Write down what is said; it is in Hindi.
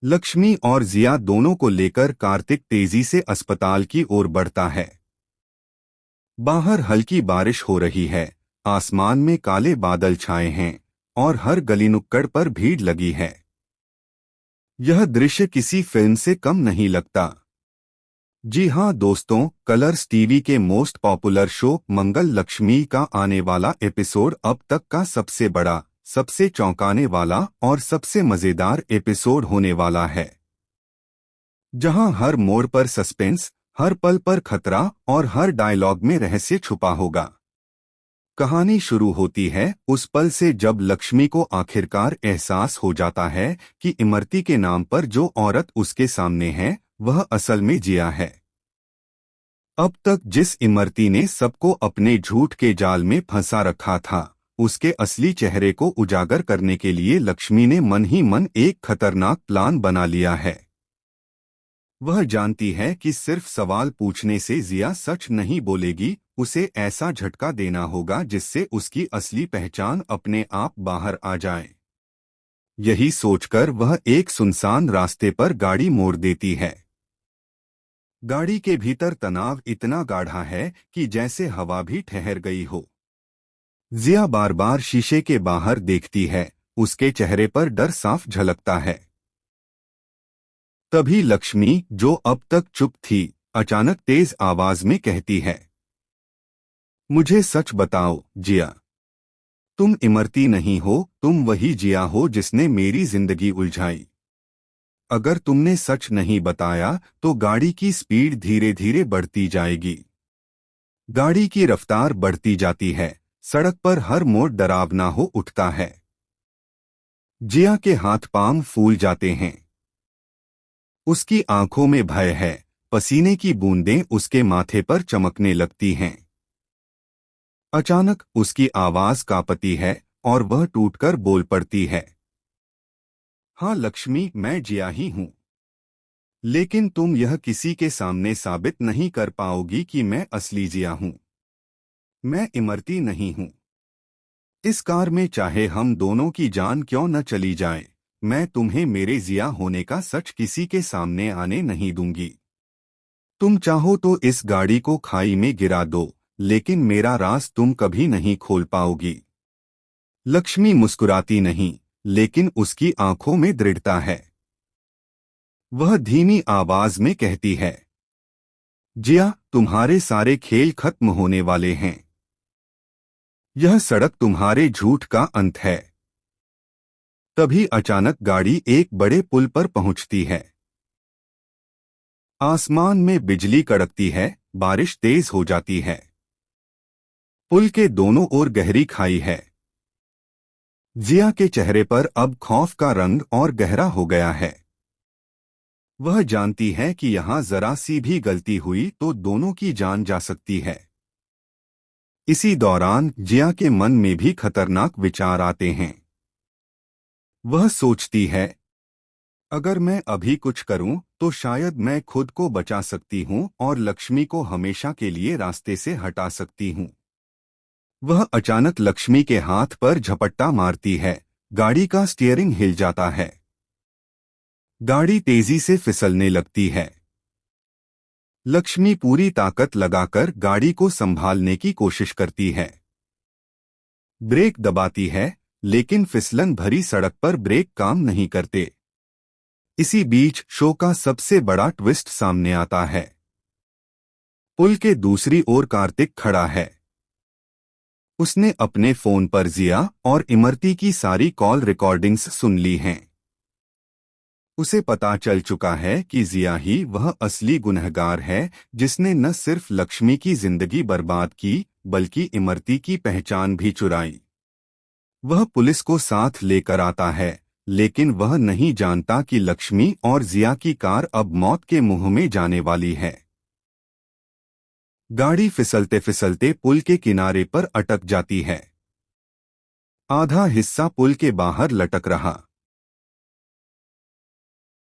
लक्ष्मी और जिया दोनों को लेकर कार्तिक तेजी से अस्पताल की ओर बढ़ता है। बाहर हल्की बारिश हो रही है, आसमान में काले बादल छाए हैं और हर गली नुक्कड़ पर भीड़ लगी है। यह दृश्य किसी फिल्म से कम नहीं लगता। जी हाँ दोस्तों, कलर्स टीवी के मोस्ट पॉपुलर शो मंगल लक्ष्मी का आने वाला एपिसोड अब तक का सबसे बड़ा, सबसे चौंकाने वाला और सबसे मजेदार एपिसोड होने वाला है, जहां हर मोड़ पर सस्पेंस, हर पल पर खतरा और हर डायलॉग में रहस्य छुपा होगा। कहानी शुरू होती है उस पल से जब लक्ष्मी को आखिरकार एहसास हो जाता है कि इमरती के नाम पर जो औरत उसके सामने है वह असल में जिया है। अब तक जिस इमरती ने सबको अपने झूठ के जाल में फंसा रखा था, उसके असली चेहरे को उजागर करने के लिए लक्ष्मी ने मन ही मन एक खतरनाक प्लान बना लिया है। वह जानती है कि सिर्फ सवाल पूछने से जिया सच नहीं बोलेगी, उसे ऐसा झटका देना होगा जिससे उसकी असली पहचान अपने आप बाहर आ जाए। यही सोचकर वह एक सुनसान रास्ते पर गाड़ी मोड़ देती है। गाड़ी के भीतर तनाव इतना गाढ़ा है कि जैसे हवा भी ठहर गई हो। जिया बार बार शीशे के बाहर देखती है, उसके चेहरे पर डर साफ झलकता है। तभी लक्ष्मी, जो अब तक चुप थी, अचानक तेज आवाज में कहती है, मुझे सच बताओ जिया, तुम इमरती नहीं हो, तुम वही जिया हो जिसने मेरी जिंदगी उलझाई। अगर तुमने सच नहीं बताया तो गाड़ी की स्पीड धीरे धीरे बढ़ती जाएगी। गाड़ी की रफ्तार बढ़ती जाती है, सड़क पर हर मोड़ डरावना हो उठता है। जिया के हाथ पांव फूल जाते हैं, उसकी आंखों में भय है, पसीने की बूंदें उसके माथे पर चमकने लगती हैं। अचानक उसकी आवाज कांपती है और वह टूटकर बोल पड़ती है, हाँ लक्ष्मी, मैं जिया ही हूं। लेकिन तुम यह किसी के सामने साबित नहीं कर पाओगी कि मैं असली जिया हूं। मैं इमरती नहीं हूं। इस कार में चाहे हम दोनों की जान क्यों न चली जाए, मैं तुम्हें मेरे जिया होने का सच किसी के सामने आने नहीं दूंगी। तुम चाहो तो इस गाड़ी को खाई में गिरा दो, लेकिन मेरा राज तुम कभी नहीं खोल पाओगी। लक्ष्मी मुस्कुराती नहीं, लेकिन उसकी आंखों में दृढ़ता है। वह धीमी आवाज में कहती है, जिया, तुम्हारे सारे खेल खत्म होने वाले हैं। यह सड़क तुम्हारे झूठ का अंत है। तभी अचानक गाड़ी एक बड़े पुल पर पहुंचती है। आसमान में बिजली कड़कती है, बारिश तेज हो जाती है। पुल के दोनों ओर गहरी खाई है। जिया के चेहरे पर अब खौफ का रंग और गहरा हो गया है। वह जानती है कि यहां जरा सी भी गलती हुई तो दोनों की जान जा सकती है। इसी दौरान जिया के मन में भी खतरनाक विचार आते हैं। वह सोचती है, अगर मैं अभी कुछ करूं तो शायद मैं खुद को बचा सकती हूं और लक्ष्मी को हमेशा के लिए रास्ते से हटा सकती हूं। वह अचानक लक्ष्मी के हाथ पर झपट्टा मारती है, गाड़ी का स्टीयरिंग हिल जाता है। गाड़ी तेजी से फिसलने लगती है। लक्ष्मी पूरी ताकत लगाकर गाड़ी को संभालने की कोशिश करती है। ब्रेक दबाती है, लेकिन फिसलन भरी सड़क पर ब्रेक काम नहीं करते। इसी बीच शो का सबसे बड़ा ट्विस्ट सामने आता है। पुल के दूसरी ओर कार्तिक खड़ा है। उसने अपने फोन पर जिया और इमरती की सारी कॉल रिकॉर्डिंग्स सुन ली हैं। उसे पता चल चुका है कि जिया ही वह असली गुनहगार है, जिसने न सिर्फ लक्ष्मी की जिंदगी बर्बाद की, बल्कि इमरती की पहचान भी चुराई। वह पुलिस को साथ लेकर आता है, लेकिन वह नहीं जानता कि लक्ष्मी और जिया की कार अब मौत के मुंह में जाने वाली है। गाड़ी फिसलते फिसलते पुल के किनारे पर अटक जाती है। आधा हिस्सा पुल के बाहर लटक रहा।